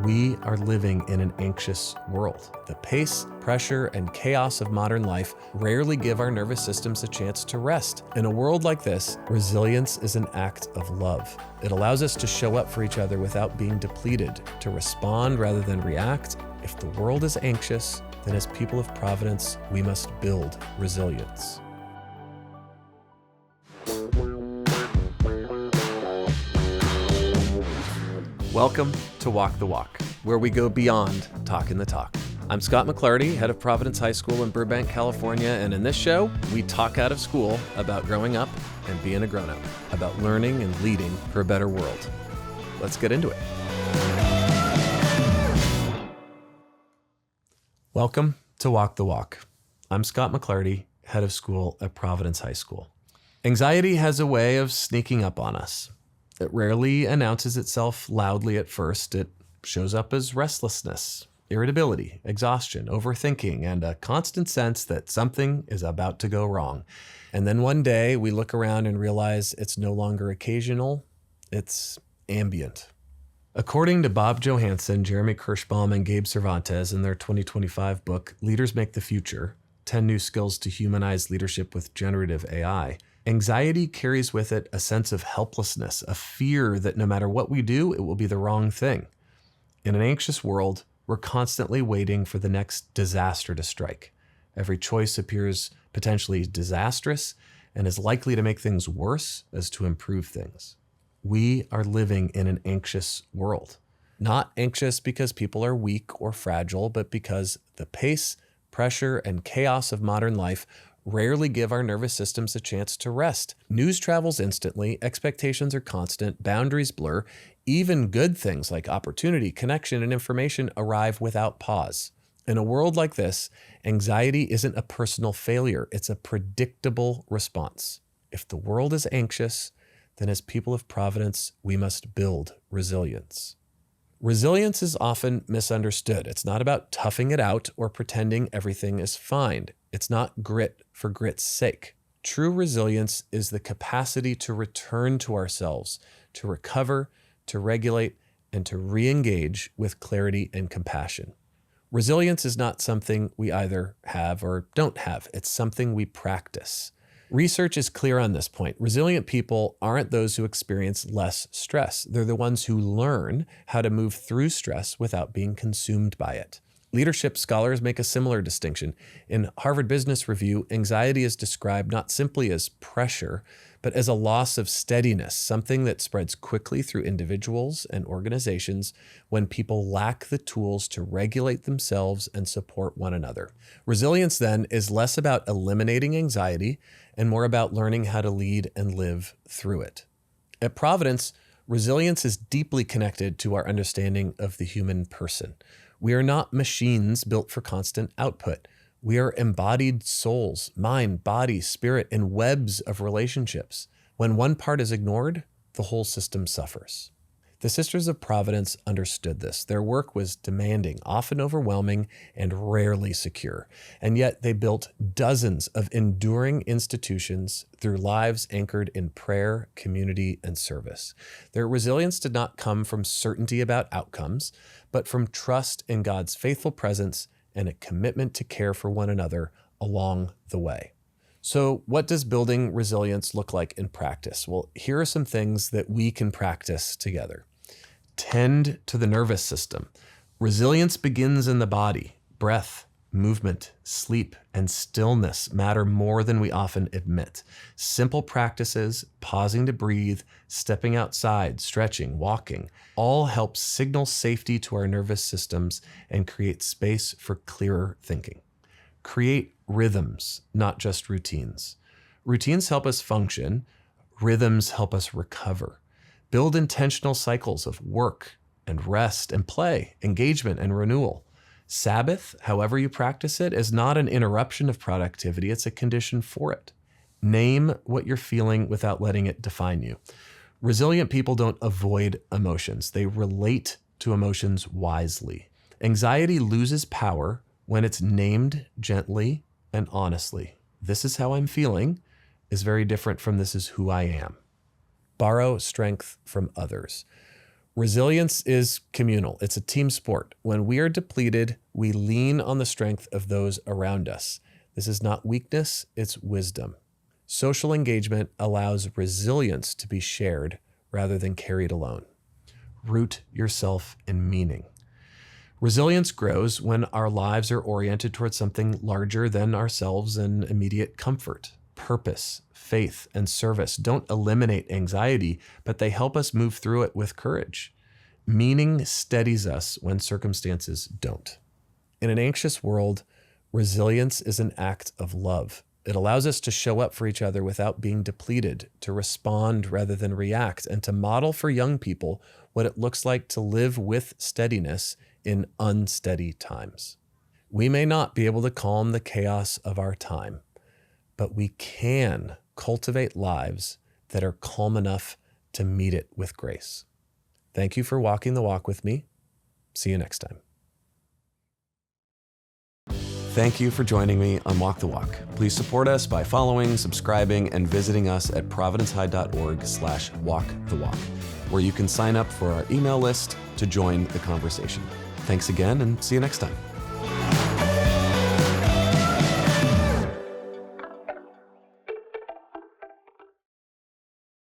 We are living in an anxious world. The pace, pressure, and chaos of modern life rarely give our nervous systems a chance to rest. In a world like this, resilience is an act of love. It allows us to show up for each other without being depleted, to respond rather than react. If the world is anxious, then as people of Providence, we must build resilience. Welcome to Walk the Walk, where we go beyond talking the talk. I'm Scott McLarty, head of Providence High School in Burbank, California, and in this show, we talk out of school about growing up and being a grown-up, about learning and leading for a better world. Let's get into it. Welcome to Walk the Walk. I'm Scott McLarty, head of school at Providence High School. Anxiety has a way of sneaking up on us. It rarely announces itself loudly at first. It shows up as restlessness, irritability, exhaustion, overthinking, and a constant sense that something is about to go wrong. And then one day we look around and realize it's no longer occasional, it's ambient. According to Bob Johansen, Jeremy Kirschbaum, and Gabe Cervantes in their 2025 book, Leaders Make the Future, 10 New Skills to Humanize Leadership with Generative AI, anxiety carries with it a sense of helplessness, a fear that no matter what we do, it will be the wrong thing. In an anxious world, we're constantly waiting for the next disaster to strike. Every choice appears potentially disastrous and is likely to make things worse as to improve things. We are living in an anxious world. Not anxious because people are weak or fragile, but because the pace, pressure, and chaos of modern life rarely give our nervous systems a chance to rest. News travels instantly, expectations are constant, boundaries blur. Even good things like opportunity, connection, and information arrive without pause. In a world like this, anxiety isn't a personal failure, it's a predictable response. If the world is anxious, then as people of Providence, we must build resilience. Resilience is often misunderstood. It's not about toughing it out or pretending everything is fine. It's not grit for grit's sake. True resilience is the capacity to return to ourselves, to recover, to regulate, and to re-engage with clarity and compassion. Resilience is not something we either have or don't have. It's something we practice. Research is clear on this point. Resilient people aren't those who experience less stress. They're the ones who learn how to move through stress without being consumed by it. Leadership scholars make a similar distinction. In Harvard Business Review, anxiety is described not simply as pressure, but as a loss of steadiness, something that spreads quickly through individuals and organizations when people lack the tools to regulate themselves and support one another. Resilience, then, is less about eliminating anxiety and more about learning how to lead and live through it. At Providence, resilience is deeply connected to our understanding of the human person. We are not machines built for constant output. We are embodied souls, mind, body, spirit, and webs of relationships. When one part is ignored, the whole system suffers. The Sisters of Providence understood this. Their work was demanding, often overwhelming, and rarely secure. And yet they built dozens of enduring institutions through lives anchored in prayer, community, and service. Their resilience did not come from certainty about outcomes, but from trust in God's faithful presence and a commitment to care for one another along the way. So what does building resilience look like in practice? Well, here are some things that we can practice together. Tend to the nervous system. Resilience begins in the body. Breath, movement, sleep, and stillness matter more than we often admit. Simple practices, pausing to breathe, stepping outside, stretching, walking, all help signal safety to our nervous systems and create space for clearer thinking. Create rhythms, not just routines. Routines help us function. Rhythms help us recover. Build intentional cycles of work and rest and play, engagement and renewal. Sabbath, however you practice it, is not an interruption of productivity, it's a condition for it. Name what you're feeling without letting it define you. Resilient people don't avoid emotions, they relate to emotions wisely. Anxiety loses power when it's named gently and honestly. This is how I'm feeling is very different from this is who I am. Borrow strength from others. Resilience is communal. It's a team sport. When we are depleted, we lean on the strength of those around us. This is not weakness, it's wisdom. Social engagement allows resilience to be shared rather than carried alone. Root yourself in meaning. Resilience grows when our lives are oriented towards something larger than ourselves and immediate comfort. Purpose, faith, and service don't eliminate anxiety, but they help us move through it with courage. Meaning steadies us when circumstances don't. In an anxious world, resilience is an act of love. It allows us to show up for each other without being depleted, to respond rather than react, and to model for young people what it looks like to live with steadiness in unsteady times. We may not be able to calm the chaos of our time, but we can cultivate lives that are calm enough to meet it with grace. Thank you for walking the walk with me. See you next time. Thank you for joining me on Walk the Walk. Please support us by following, subscribing, and visiting us at providencehigh.org/walkthewalk, where you can sign up for our email list to join the conversation. Thanks again, and see you next time.